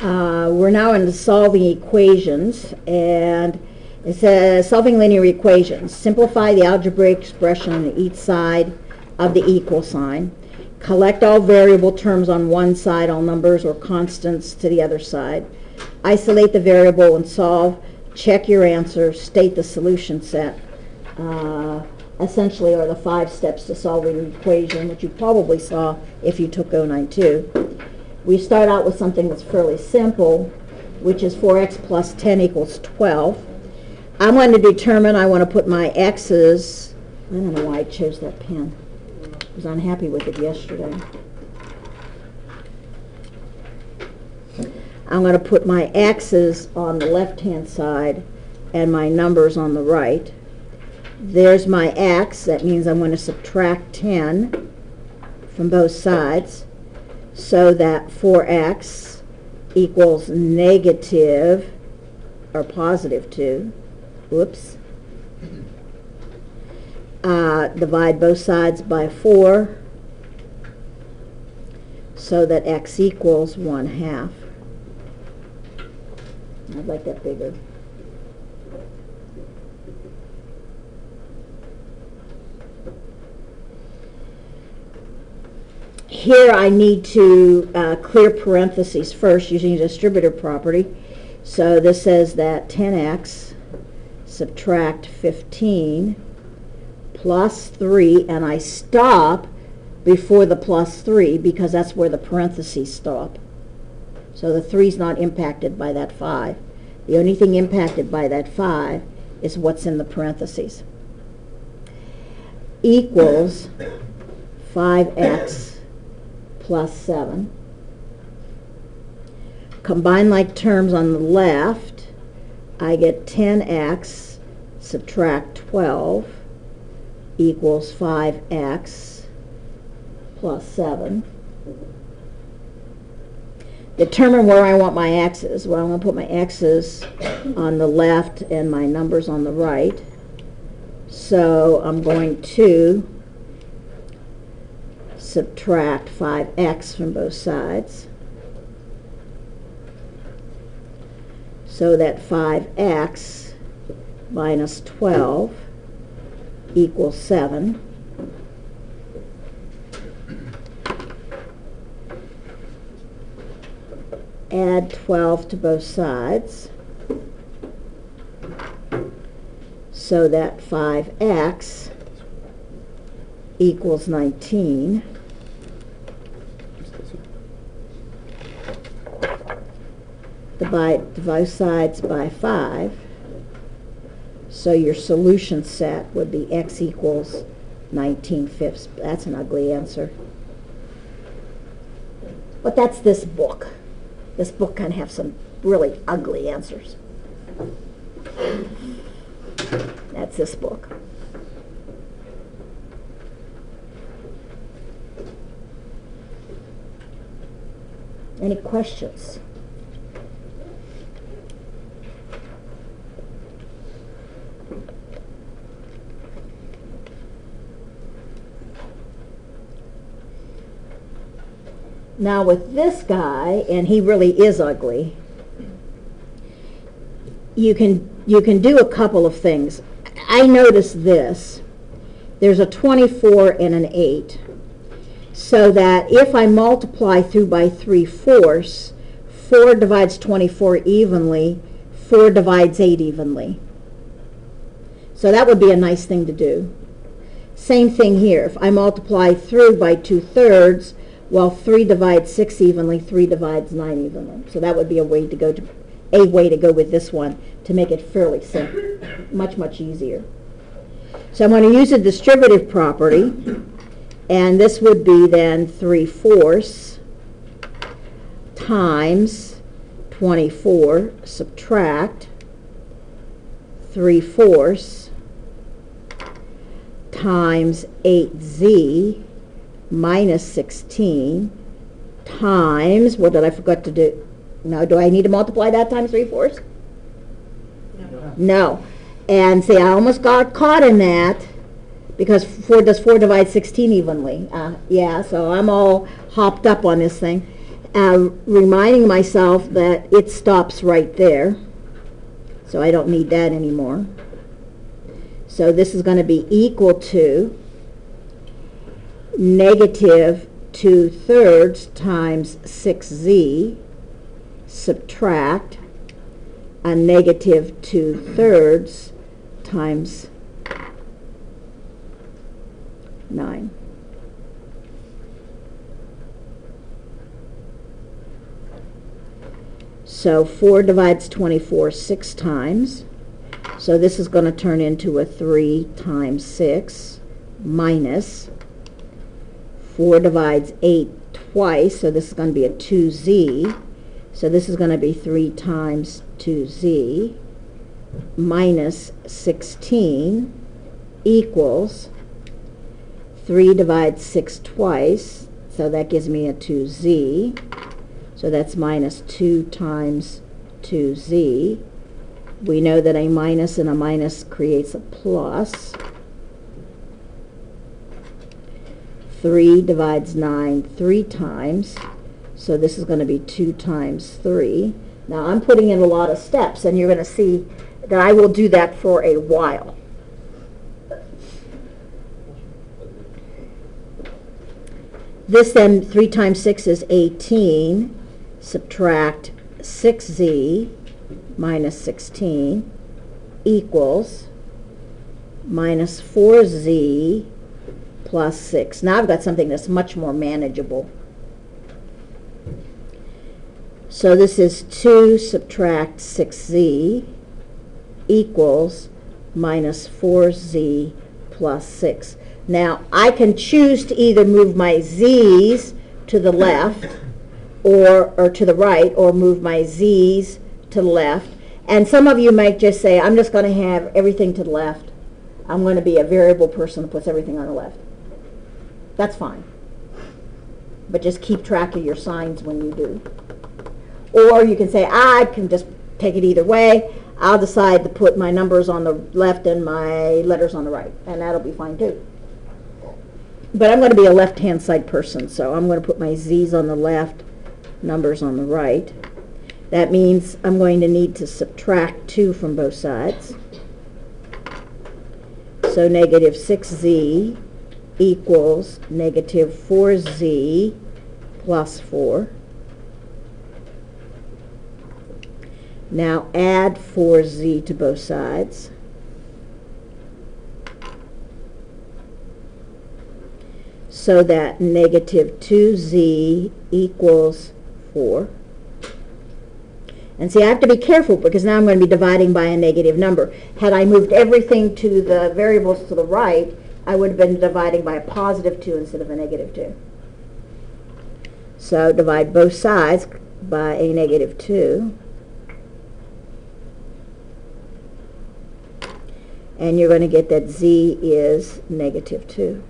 We're now into solving equations, and it says solving linear equations. Simplify the algebraic expression on each side of the equal sign. Collect all variable terms on one side, all numbers or constants to the other side. Isolate the variable and solve. Check your answer. State the solution set. Essentially are the 5 steps to solving an equation, which you probably saw if you took 092. We start out with something that's fairly simple, which is 4x plus 10 equals 12. I'm going to determine, I want to put my x's, I don't know why I chose that pen. I was unhappy with it yesterday. I'm going to put my x's on the left-hand side and my numbers on the right. There's my x. That means I'm going to subtract 10 from both sides, so that 4x equals negative or positive 2. Whoops. Divide both sides by 4, so that x equals 1/2. I'd like that bigger. Here I need to clear parentheses first using a distributive property. So this says that 10x subtract 15 plus 3, and I stop before the plus 3 because that's where the parentheses stop. So the 3 is not impacted by that 5. The only thing impacted by that 5 is what's in the parentheses. Equals 5x plus 7. Combine like terms on the left. I get 10x subtract 12 equals 5x plus 7. Determine where I want my x's. Well, I'm going to put my x's on the left and my numbers on the right. So I'm going to subtract 5x from both sides, so that 5x minus 12 equals 7. Add 12 to both sides, so that 5x equals 19. Divide both sides by 5, so your solution set would be x equals 19/5. That's an ugly answer. But that's this book. This book can have some really ugly answers. That's this book. Any questions? Now with this guy, and he really is ugly, you can do a couple of things. I noticed this. There's a 24 and an 8. So that if I multiply through by 3/4, 4 divides 24 evenly, 4 divides 8 evenly. So that would be a nice thing to do. Same thing here. If I multiply through by 2/3, well, 3 divides 6 evenly, 3 divides 9 evenly. So that would be a way to go with this one to make it fairly simple, much easier. So I'm going to use a distributive property, and this would be then 3/4 times 24 subtract 3/4 times 8z minus 16 times, what did I forget to do? No, do I need to multiply that times 3/4? No. And see, I almost got caught in that because 4 divide 16 evenly? Yeah, so I'm all hopped up on this thing. Reminding myself that it stops right there, so I don't need that anymore. So this is going to be equal to negative 2/3 times 6z subtract a negative 2/3 times 9. So 4 divides 24 6 times. So this is going to turn into a 3 times 6 minus 4 divides 8 twice. So this is going to be a 2z. So this is going to be 3 times 2z minus 16 equals 3 divides 6 twice. So that gives me a 2z. So that's minus 2 times 2z. We know that a minus and a minus creates a plus. 3 divides 9 3 times. So this is going to be 2 times 3. Now I'm putting in a lot of steps, and you're going to see that I will do that for a while. This then, 3 times 6 is 18. Subtract 6z minus 16 equals minus 4z plus 6. Now I've got something that's much more manageable. So this is 2 subtract 6z equals minus 4z plus 6. Now I can choose to either move my z's to the left or to the right, or move my z's to the left. And some of you might just say, I'm just going to have everything to the left. I'm going to be a variable person that puts everything on the left. That's fine. But just keep track of your signs when you do. Or you can say, I can just take it either way. I'll decide to put my numbers on the left and my letters on the right, and that'll be fine too. But I'm going to be a left-hand side person, so I'm going to put my z's on the left, numbers on the right. That means I'm going to need to subtract 2 from both sides. So negative 6z equals negative 4z plus 4. Now add 4z to both sides. So that negative 2z equals 4. And see, I have to be careful because now I'm going to be dividing by a negative number. Had I moved everything to the variables to the right, I would have been dividing by a positive 2 instead of a negative 2. So divide both sides by a negative 2. And you're going to get that z is negative 2.